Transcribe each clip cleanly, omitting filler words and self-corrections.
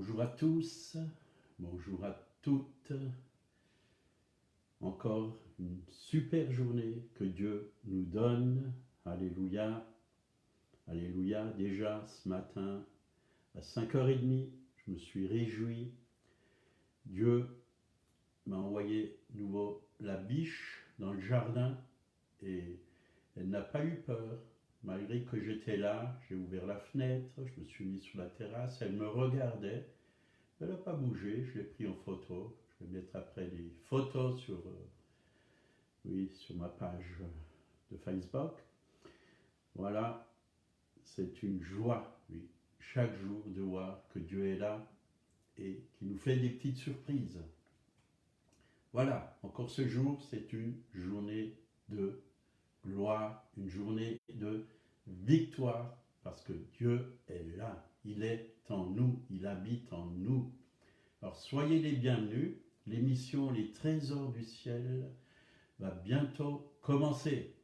Bonjour à tous, bonjour à toutes. Encore une super journée que Dieu nous donne. Alléluia, alléluia. Déjà ce matin à 5h30, je me suis réjoui. Dieu m'a envoyé nouveau la biche dans le jardin et elle n'a pas eu peur. Malgré que j'étais là, j'ai ouvert la fenêtre, je me suis mis sur la terrasse, elle me regardait. Elle n'a pas bougé, je l'ai pris en photo. Je vais mettre après des photos sur ma page de Facebook. Voilà, c'est une joie, oui, chaque jour de voir que Dieu est là et qui nous fait des petites surprises. Voilà, encore ce jour, c'est une journée de gloire, une journée de victoire, parce que Dieu est là, il est en nous, il habite en nous. Alors soyez les bienvenus, l'émission Les Trésors du Ciel va bientôt commencer.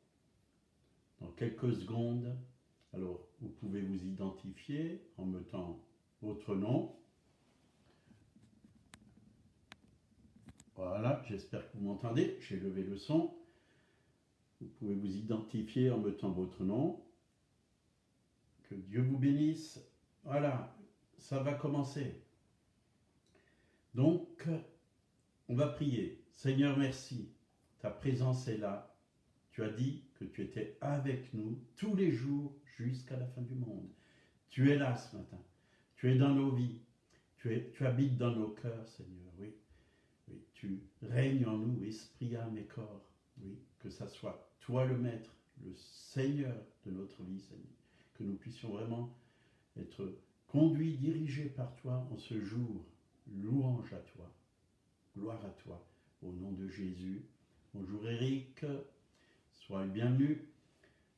Dans quelques secondes, alors vous pouvez vous identifier en mettant votre nom. Voilà, j'espère que vous m'entendez, j'ai levé le son. Vous pouvez vous identifier en mettant votre nom. Que Dieu vous bénisse. Voilà, ça va commencer. Donc, on va prier. Seigneur, merci. Ta présence est là. Tu as dit que tu étais avec nous tous les jours jusqu'à la fin du monde. Tu es là ce matin. Tu es dans nos vies. Tu habites dans nos cœurs, Seigneur. Oui. Oui. Tu règnes en nous, esprit, âme et corps. Oui. Que ça soit toi le Maître, le Seigneur de notre vie, Seigneur. Que nous puissions vraiment être conduits, dirigés par toi en ce jour. Louange à toi. Gloire à toi. Au nom de Jésus. Bonjour Eric. Sois le bienvenu.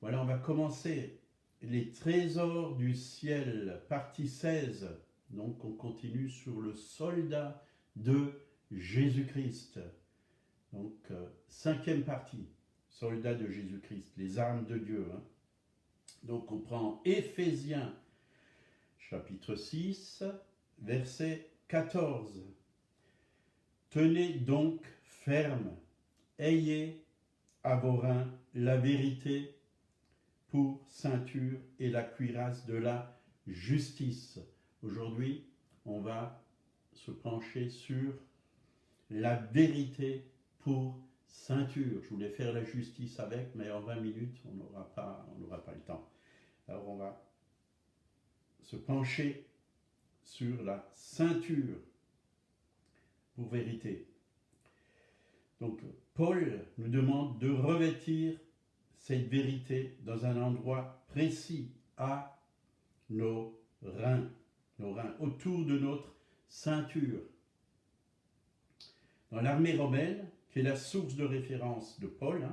Voilà, on va commencer les trésors du ciel, partie 16. Donc, on continue sur le soldat de Jésus-Christ. Donc, 5e partie, soldat de Jésus-Christ, les armes de Dieu. Donc, on prend Éphésiens, chapitre 6, verset 14. Tenez donc ferme, ayez à vos reins la vérité pour ceinture et la cuirasse de la justice. Aujourd'hui, on va se pencher sur la vérité pour ceinture. Je voulais faire la justice avec, mais en 20 minutes, on n'aura pas le temps. Alors, on va se pencher sur la ceinture pour vérité. Donc, Paul nous demande de revêtir cette vérité dans un endroit précis, à nos reins, autour de notre ceinture. Dans l'armée romaine, qui est la source de référence de Paul,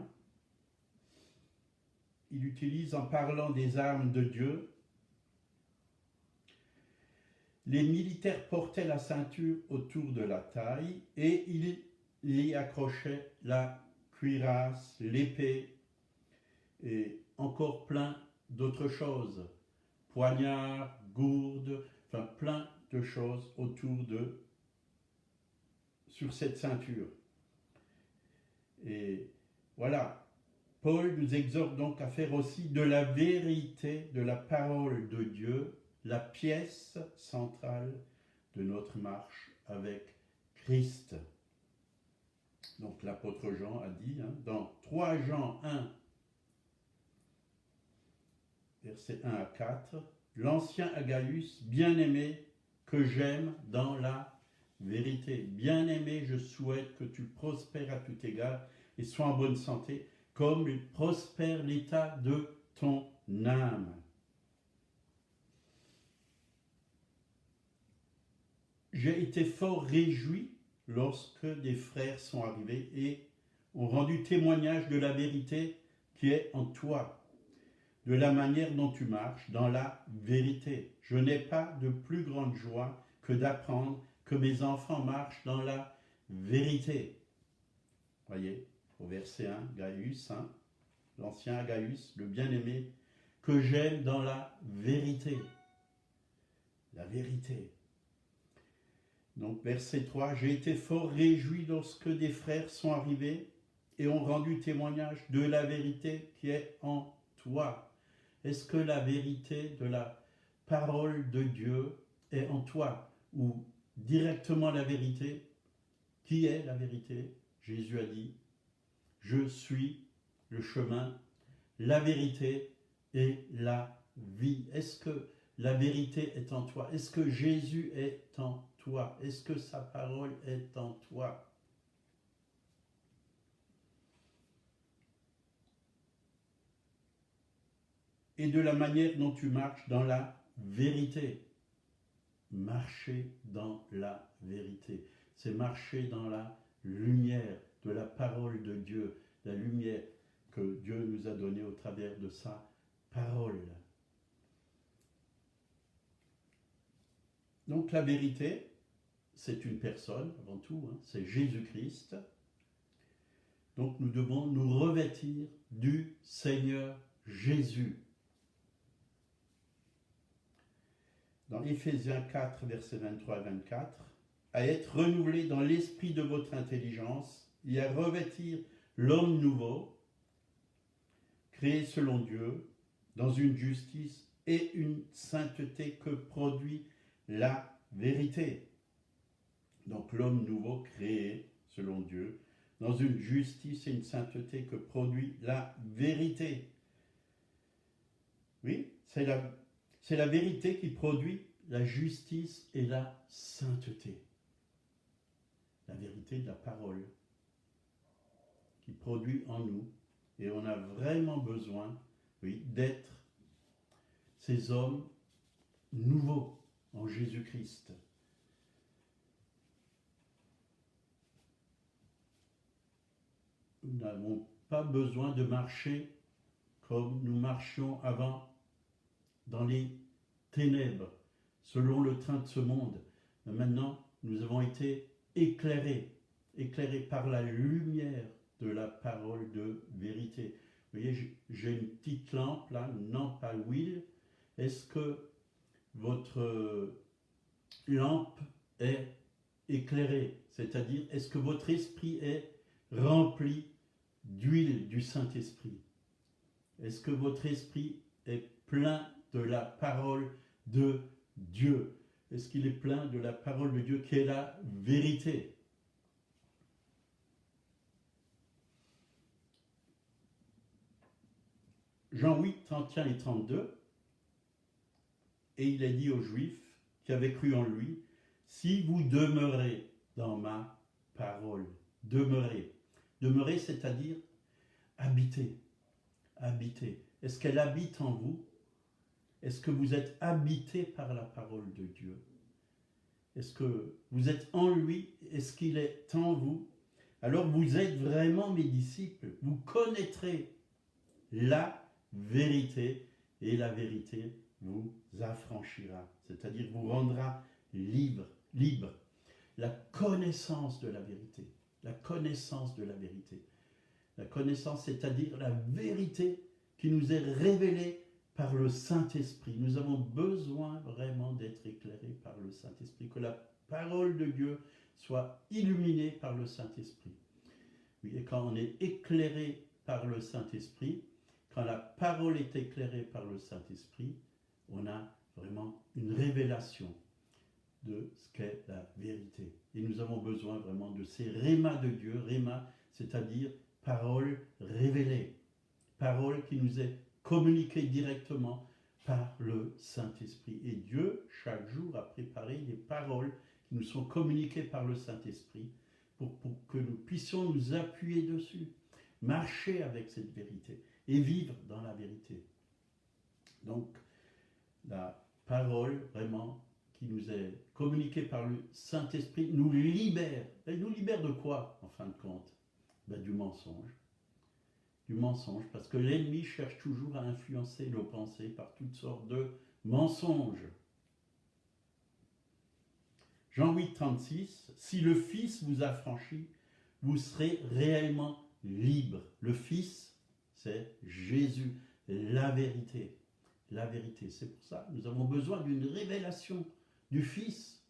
il utilise, en parlant des armes de Dieu, les militaires portaient la ceinture autour de la taille et ils y accrochaient la cuirasse, l'épée et encore plein d'autres choses, poignards, gourdes, enfin plein de choses sur cette ceinture. Et voilà, Paul nous exhorte donc à faire aussi de la vérité, de la parole de Dieu, la pièce centrale de notre marche avec Christ. Donc l'apôtre Jean a dit, dans 3 Jean 1, versets 1 à 4, l'ancien Agaius, bien-aimé, que j'aime dans la vérité. Bien-aimé, je souhaite que tu prospères à tout égard et sois en bonne santé, comme prospère l'état de ton âme. J'ai été fort réjoui lorsque des frères sont arrivés et ont rendu témoignage de la vérité qui est en toi, de la manière dont tu marches dans la vérité. Je n'ai pas de plus grande joie que d'apprendre que mes enfants marchent dans la vérité. Voyez, au verset 1, Gaius, l'ancien Agaius, le bien-aimé, que j'aime dans la vérité. La vérité. Donc verset 3, j'ai été fort réjoui lorsque des frères sont arrivés et ont rendu témoignage de la vérité qui est en toi. Est-ce que la vérité de la parole de Dieu est en toi ou directement la vérité? Qui est la vérité? Jésus a dit, je suis le chemin, la vérité et la vie. Est-ce que la vérité est en toi? Est-ce que Jésus est en toi? Est-ce que sa parole est en toi? Et de la manière dont tu marches dans la vérité. Marcher dans la vérité. C'est marcher dans la lumière de la parole de Dieu, la lumière que Dieu nous a donnée au travers de sa parole. Donc la vérité, c'est une personne avant tout, c'est Jésus-Christ. Donc nous devons nous revêtir du Seigneur Jésus. Dans Éphésiens 4, versets 23 et 24, à être renouvelé dans l'esprit de votre intelligence et à revêtir l'homme nouveau, créé selon Dieu, dans une justice et une sainteté que produit la vérité. Donc l'homme nouveau créé selon Dieu, dans une justice et une sainteté que produit la vérité. Oui, c'est la vérité qui produit la justice et la sainteté. La vérité de la parole qui produit en nous. Et on a vraiment besoin, oui, d'être ces hommes nouveaux en Jésus-Christ. Nous n'avons pas besoin de marcher comme nous marchions avant dans les ténèbres, selon le train de ce monde. Mais maintenant, nous avons été éclairés par la lumière de la parole de vérité. Vous voyez, j'ai une petite lampe là, une lampe à huile. Est-ce que votre lampe est éclairée? C'est-à-dire, est-ce que votre esprit est rempli d'huile du Saint-Esprit? Est-ce que votre esprit est plein de la parole de Dieu? Est-ce qu'il est plein de la parole de Dieu qui est la vérité? Jean 8, 31 et 32, et il a dit aux Juifs qui avaient cru en lui, si vous demeurez dans ma parole, demeurez. Demeurer, c'est-à-dire habiter. Habiter. Est-ce qu'elle habite en vous? Est-ce que vous êtes habité par la parole de Dieu? Est-ce que vous êtes en lui? Est-ce qu'il est en vous? Alors vous êtes vraiment mes disciples. Vous connaîtrez la vérité et la vérité vous affranchira, c'est-à-dire vous rendra libre. La connaissance de la vérité. La connaissance de la vérité. La connaissance, c'est-à-dire la vérité qui nous est révélée par le Saint-Esprit. Nous avons besoin vraiment d'être éclairés par le Saint-Esprit, que la parole de Dieu soit illuminée par le Saint-Esprit. Oui, et quand on est éclairé par le Saint-Esprit, quand la parole est éclairée par le Saint-Esprit, on a vraiment une révélation de ce qu'est la vérité. Et nous avons besoin vraiment de ces rémas de Dieu, rémas, c'est-à-dire parole révélée, parole qui nous est communiquée directement par le Saint-Esprit. Et Dieu, chaque jour, a préparé des paroles qui nous sont communiquées par le Saint-Esprit pour que nous puissions nous appuyer dessus, marcher avec cette vérité et vivre dans la vérité. Donc, la parole, vraiment, qui nous est communiquée par le Saint-Esprit, nous libère. Elle nous libère de quoi, en fin de compte? Du mensonge. Du mensonge, parce que l'ennemi cherche toujours à influencer nos pensées par toutes sortes de mensonges. Jean 8, 36, si le Fils vous affranchit, vous serez réellement libre. Le Fils, c'est Jésus, la vérité. La vérité, c'est pour ça que nous avons besoin d'une révélation du Fils.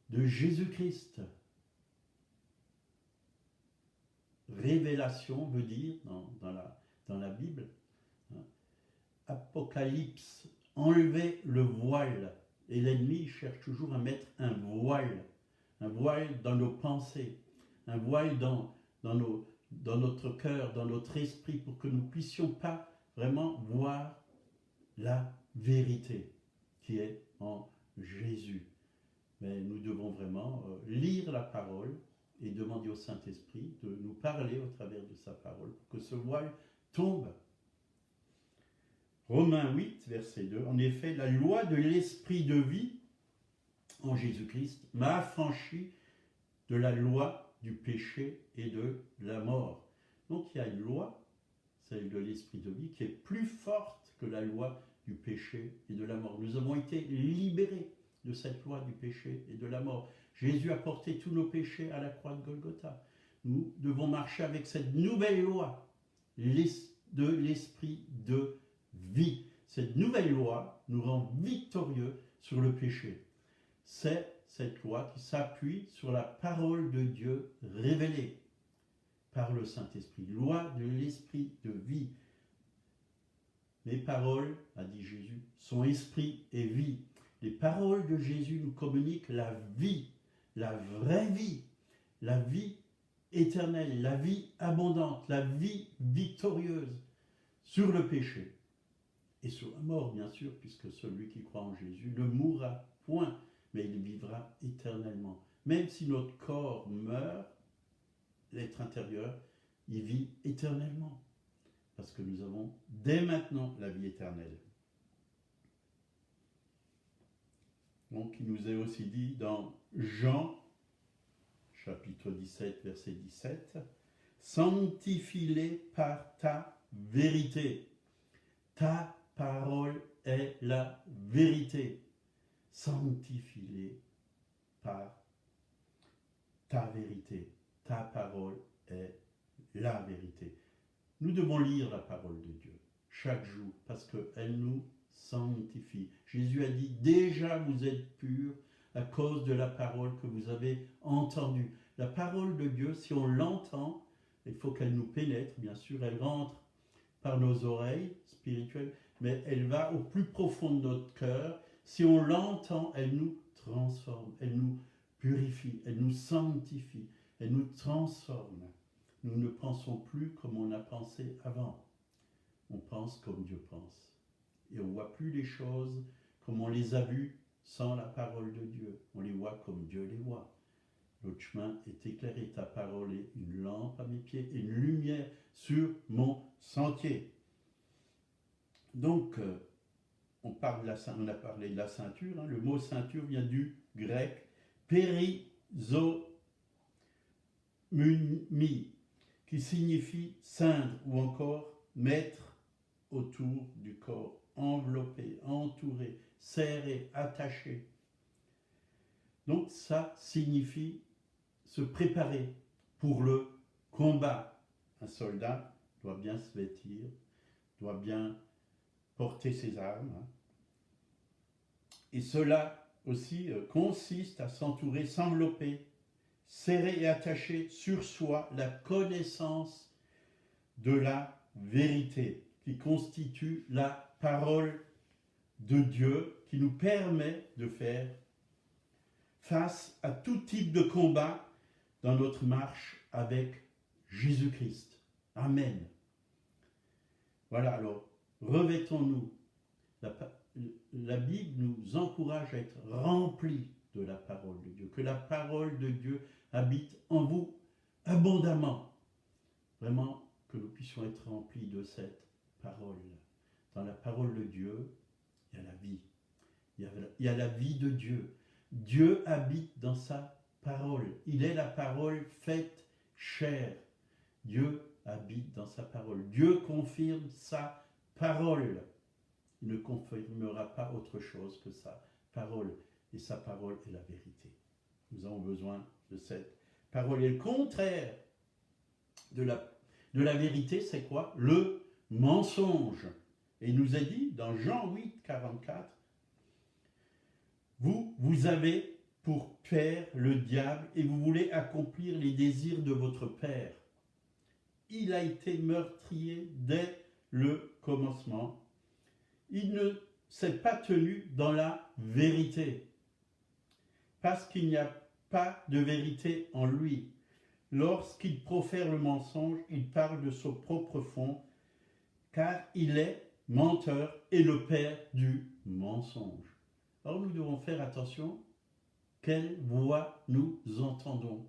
de Jésus-Christ. Révélation veut dire, dans la Bible, hein, Apocalypse, enlever le voile. Et l'ennemi cherche toujours à mettre un voile dans nos pensées, un voile dans notre cœur, dans notre esprit, pour que nous ne puissions pas vraiment voir la vérité qui est en Jésus. Mais nous devons vraiment lire la parole et demander au Saint-Esprit de nous parler au travers de sa parole pour que ce voile tombe. Romains 8, verset 2. En effet, la loi de l'esprit de vie en Jésus-Christ m'a affranchi de la loi du péché et de la mort. Donc il y a une loi, celle de l'esprit de vie, qui est plus forte que la loi du péché et de la mort. Nous avons été libérés de cette loi du péché et de la mort. Jésus a porté tous nos péchés à la croix de Golgotha. Nous devons marcher avec cette nouvelle loi de l'esprit de vie. Cette nouvelle loi nous rend victorieux sur le péché. C'est cette loi qui s'appuie sur la parole de Dieu révélée par le Saint-Esprit. Loi de l'esprit de vie. Les paroles, a dit Jésus, sont esprit et vie. Les paroles de Jésus nous communiquent la vie, la vraie vie, la vie éternelle, la vie abondante, la vie victorieuse sur le péché et sur la mort, bien sûr, puisque celui qui croit en Jésus ne mourra point, mais il vivra éternellement. Même si notre corps meurt, l'être intérieur, il vit éternellement, parce que nous avons dès maintenant la vie éternelle. Donc, il nous est aussi dit dans Jean, chapitre 17, verset 17, « Sanctifie-les par ta vérité. Ta parole est la vérité. Sanctifie-les par ta vérité. Ta parole est la vérité. » Nous devons lire la parole de Dieu chaque jour parce qu'elle nous sanctifie. Jésus a dit, déjà vous êtes purs à cause de la parole que vous avez entendue. La parole de Dieu, si on l'entend, il faut qu'elle nous pénètre, bien sûr, elle rentre par nos oreilles spirituelles, mais elle va au plus profond de notre cœur. Si on l'entend, elle nous transforme, elle nous purifie, elle nous sanctifie, elle nous transforme. Nous ne pensons plus comme on a pensé avant. On pense comme Dieu pense. Et on ne voit plus les choses comme on les a vues sans la parole de Dieu. On les voit comme Dieu les voit. Notre chemin est éclairé. Ta parole est une lampe à mes pieds et une lumière sur mon sentier. Donc, on a parlé de la ceinture. Le mot ceinture vient du grec périzomumi, qui signifie ceindre ou encore mettre autour du corps, envelopper, entourer, serrer, attacher. Donc ça signifie se préparer pour le combat. Un soldat doit bien se vêtir, doit bien porter ses armes. Et cela aussi consiste à s'entourer, s'envelopper, serrer et attacher sur soi la connaissance de la vérité qui constitue la parole de Dieu qui nous permet de faire face à tout type de combat dans notre marche avec Jésus-Christ. Amen. Voilà, alors, revêtons-nous. La Bible nous encourage à être remplis de la parole de Dieu, que la parole de Dieu habite en vous abondamment. Vraiment, que nous puissions être remplis de cette parole. Dans la parole de Dieu, il y a la vie. Il y a la vie de Dieu. Dieu habite dans sa parole. Il est la parole faite chair. Dieu habite dans sa parole. Dieu confirme sa parole. Il ne confirmera pas autre chose que sa parole. Et sa parole est la vérité. Nous avons besoin de cette parole. Et le contraire de la vérité, c'est quoi? Le mensonge. Et il nous est dit dans Jean 8, 44, vous avez pour père le diable et vous voulez accomplir les désirs de votre père. Il a été meurtrier dès le commencement. Il ne s'est pas tenu dans la vérité, parce qu'il n'y a pas de vérité en lui. Lorsqu'il profère le mensonge, il parle de son propre fond, car il est menteur et le père du mensonge. Alors nous devons faire attention, quelle voix nous entendons,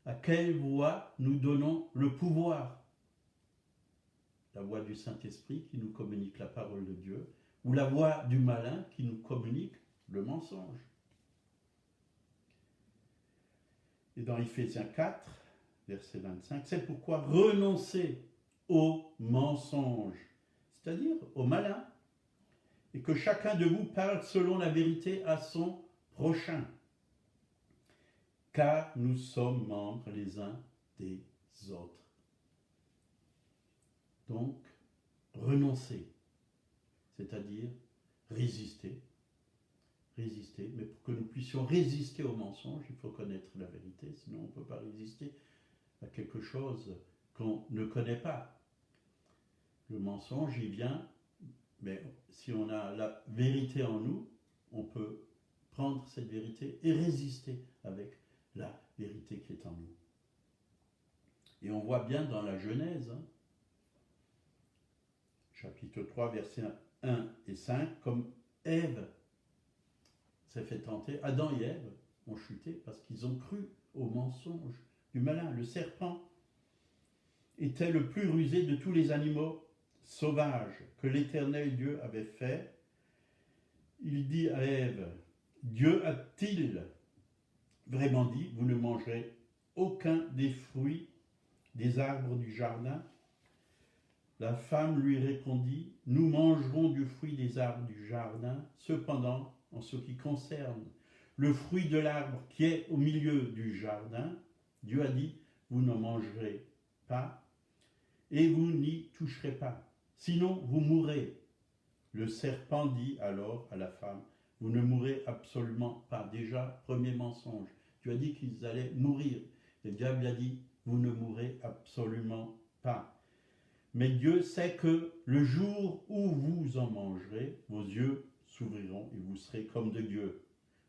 à quelle voix nous donnons le pouvoir. La voix du Saint-Esprit qui nous communique la parole de Dieu, ou la voix du malin qui nous communique le mensonge. Et dans Ephésiens 4, verset 25, c'est pourquoi renoncez au mensonge, c'est-à-dire au malin, et que chacun de vous parle selon la vérité à son prochain, car nous sommes membres les uns des autres. Donc, renoncer, c'est-à-dire résister, mais pour que nous puissions résister au mensonge, il faut connaître la vérité, sinon on ne peut pas résister à quelque chose qu'on ne connaît pas. Le mensonge, il vient, mais si on a la vérité en nous, on peut prendre cette vérité et résister avec la vérité qui est en nous. Et on voit bien dans la Genèse, chapitre 3, versets 1 et 5, comme Ève s'est fait tenter, Adam et Ève ont chuté parce qu'ils ont cru au mensonge du malin. Le serpent était le plus rusé de tous les animaux sauvages que l'Éternel Dieu avait fait. Il dit à Ève, Dieu a-t-il vraiment dit, vous ne mangerez aucun des fruits des arbres du jardin? La femme lui répondit, nous mangerons du fruit des arbres du jardin, cependant, en ce qui concerne le fruit de l'arbre qui est au milieu du jardin, Dieu a dit, vous n'en mangerez pas et vous n'y toucherez pas, sinon vous mourrez. Le serpent dit alors à la femme, vous ne mourrez absolument pas. Déjà, premier mensonge, Dieu a dit qu'ils allaient mourir. Le diable a dit, vous ne mourrez absolument pas. Mais Dieu sait que le jour où vous en mangerez, vos yeux s'ouvriront et vous serez comme de Dieu.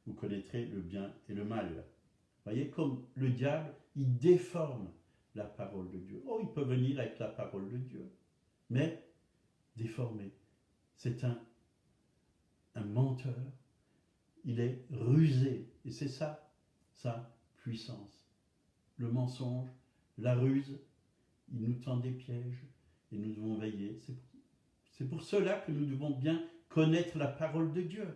Vous connaîtrez le bien et le mal. Vous voyez, comme le diable, il déforme la parole de Dieu. Oh, il peut venir avec la parole de Dieu, mais déformé. C'est un menteur. Il est rusé. Et c'est ça, sa puissance. Le mensonge, la ruse, il nous tend des pièges. Et nous devons veiller. C'est pour cela que nous devons bien connaître la parole de Dieu,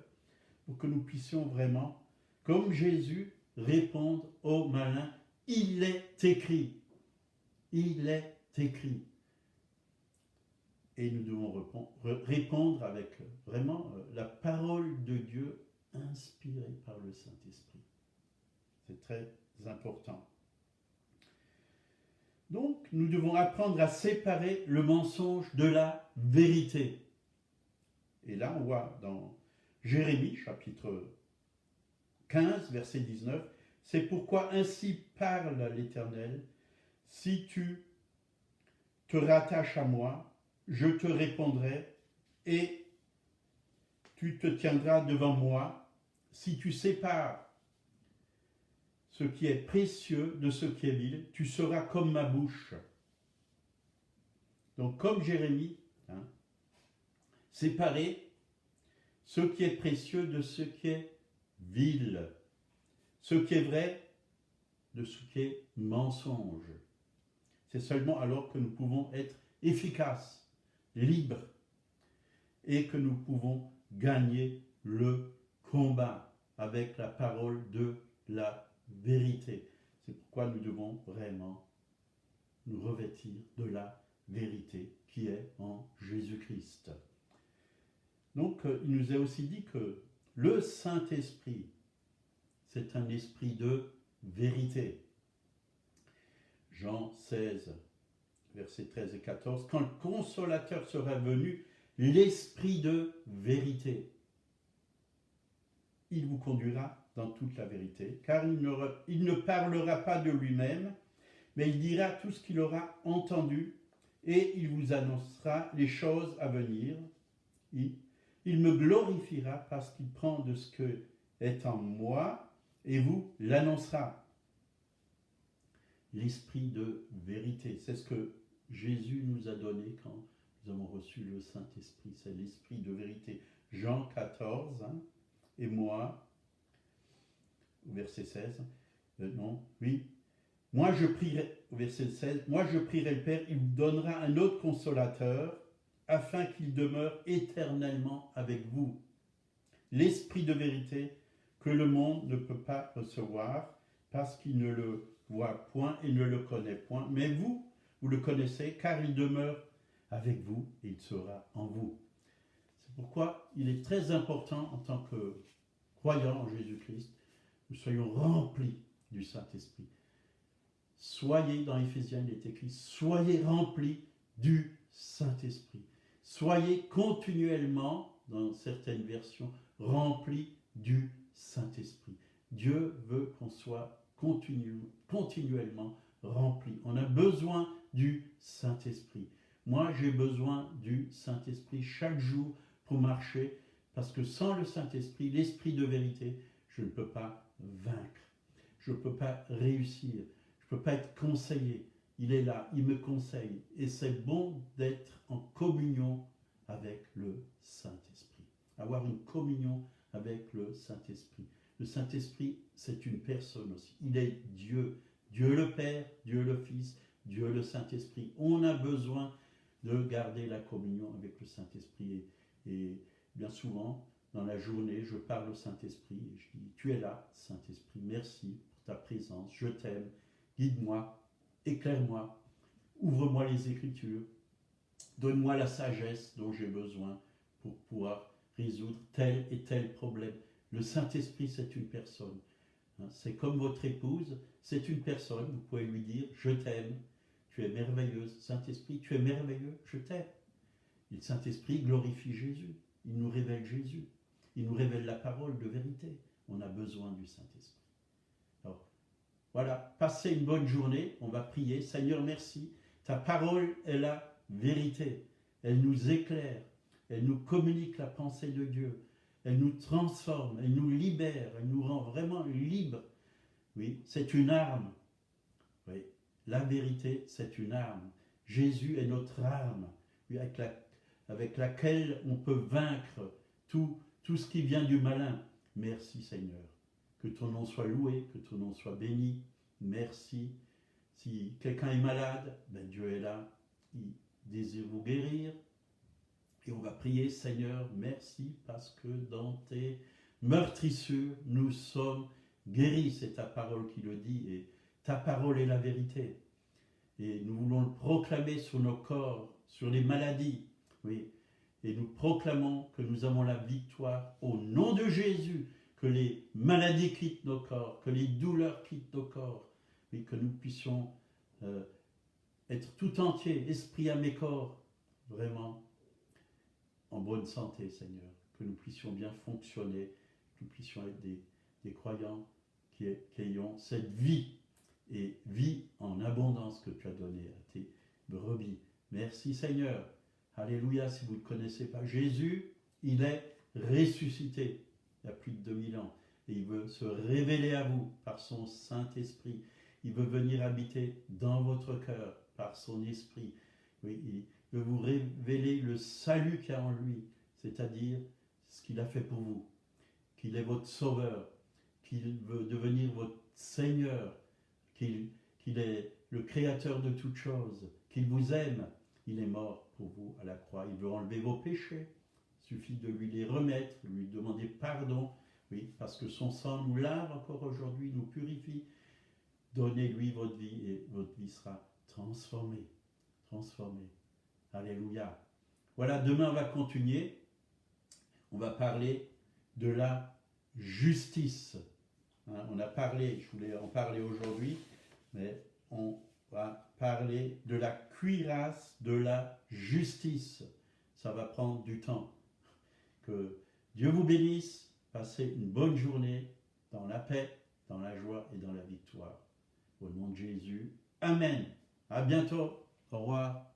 pour que nous puissions vraiment, comme Jésus, répondre aux malins. Il est écrit. Il est écrit. Et nous devons répondre avec vraiment la parole de Dieu inspirée par le Saint-Esprit. C'est très important. Donc, nous devons apprendre à séparer le mensonge de la vérité. Et là, on voit dans Jérémie, chapitre 15, verset 19, « C'est pourquoi ainsi parle l'Éternel, si tu te rattaches à moi, je te répondrai et tu te tiendras devant moi. Si tu sépares ce qui est précieux de ce qui est vil, tu seras comme ma bouche. » Donc comme Jérémie, séparer ce qui est précieux de ce qui est vil, ce qui est vrai de ce qui est mensonge. C'est seulement alors que nous pouvons être efficaces, libres, et que nous pouvons gagner le combat avec la parole de la vérité. C'est pourquoi nous devons vraiment nous revêtir de la vérité qui est en Jésus-Christ. Donc, il nous est aussi dit que le Saint-Esprit, c'est un esprit de vérité. Jean 16, versets 13 et 14, « Quand le Consolateur sera venu, l'Esprit de vérité, il vous conduira dans toute la vérité, car il ne parlera pas de lui-même, mais il dira tout ce qu'il aura entendu, et il vous annoncera les choses à venir. Il me glorifiera parce qu'il prend de ce que est en moi, et vous l'annoncera. L'esprit de vérité, c'est ce que Jésus nous a donné quand nous avons reçu le Saint-Esprit, c'est l'esprit de vérité. Jean 14, et moi, verset 16, moi je prierai, verset 16, moi je prierai le Père, il vous donnera un autre consolateur, afin qu'il demeure éternellement avec vous. L'esprit de vérité que le monde ne peut pas recevoir, parce qu'il ne le voit point et ne le connaît point, mais vous le connaissez, car il demeure avec vous et il sera en vous. C'est pourquoi il est très important en tant que croyants en Jésus-Christ, nous soyons remplis du Saint-Esprit. Soyez, dans Éphésiens, il est écrit, soyez remplis du Saint-Esprit. Soyez continuellement, dans certaines versions, remplis du Saint-Esprit. Dieu veut qu'on soit continuellement remplis. On a besoin du Saint-Esprit. Moi, j'ai besoin du Saint-Esprit chaque jour pour marcher, parce que sans le Saint-Esprit, l'Esprit de vérité, je ne peux pas vaincre. Je ne peux pas réussir. Je ne peux pas être conseillé. Il est là, il me conseille. Et c'est bon d'être en communion avec le Saint-Esprit. Avoir une communion avec le Saint-Esprit. Le Saint-Esprit, c'est une personne aussi. Il est Dieu. Dieu le Père, Dieu le Fils, Dieu le Saint-Esprit. On a besoin de garder la communion avec le Saint-Esprit. Et bien souvent, dans la journée, je parle au Saint-Esprit et je dis, tu es là, Saint-Esprit, merci pour ta présence, je t'aime, guide-moi, éclaire-moi, ouvre-moi les Écritures, donne-moi la sagesse dont j'ai besoin pour pouvoir résoudre tel et tel problème. Le Saint-Esprit, c'est une personne. C'est comme votre épouse, c'est une personne. Vous pouvez lui dire, je t'aime, tu es merveilleuse. Saint-Esprit, tu es merveilleux, je t'aime. Et le Saint-Esprit glorifie Jésus. Il nous révèle Jésus. Il nous révèle la parole de vérité. On a besoin du Saint-Esprit. Alors, voilà, passez une bonne journée. On va prier. Seigneur, merci. Ta parole est la vérité. Elle nous éclaire. Elle nous communique la pensée de Dieu. Elle nous transforme. Elle nous libère. Elle nous rend vraiment libres. Oui, c'est une arme. Oui, la vérité, c'est une arme. Jésus est notre arme. Oui, avec laquelle on peut vaincre tout ce qui vient du malin. Merci Seigneur. Que ton nom soit loué, que ton nom soit béni. Merci. Si quelqu'un est malade, ben Dieu est là. Il désire vous guérir. Et on va prier, Seigneur, merci parce que dans tes meurtrissures, nous sommes guéris. C'est ta parole qui le dit et ta parole est la vérité. Et nous voulons le proclamer sur nos corps, sur les maladies. Oui. Et nous proclamons que nous avons la victoire au nom de Jésus, que les maladies quittent nos corps, que les douleurs quittent nos corps, et que nous puissions être tout entiers, esprit, âme et corps, vraiment en bonne santé, Seigneur. Que nous puissions bien fonctionner, que nous puissions être des croyants qui ayons cette vie, et vie en abondance que tu as donnée à tes brebis. Merci Seigneur. Alléluia, si vous ne connaissez pas Jésus, il est ressuscité il y a plus de 2000 ans. Et il veut se révéler à vous par son Saint-Esprit. Il veut venir habiter dans votre cœur par son Esprit. Oui, il veut vous révéler le salut qu'il y a en lui, c'est-à-dire ce qu'il a fait pour vous, qu'il est votre sauveur, qu'il veut devenir votre Seigneur, qu'il est le créateur de toutes choses, qu'il vous aime. Il est mort pour vous à la croix. Il veut enlever vos péchés. Il suffit de lui les remettre, lui demander pardon. Oui, parce que son sang nous lave encore aujourd'hui, nous purifie. Donnez-lui votre vie et votre vie sera transformée. Transformée. Alléluia. Voilà, demain on va continuer. On va parler de la justice. On a parlé, je voulais en parler aujourd'hui, mais on va parler de la cuirasse de la justice. Ça va prendre du temps. Que Dieu vous bénisse. Passez une bonne journée dans la paix, dans la joie et dans la victoire. Au nom de Jésus. Amen. À bientôt. Au revoir.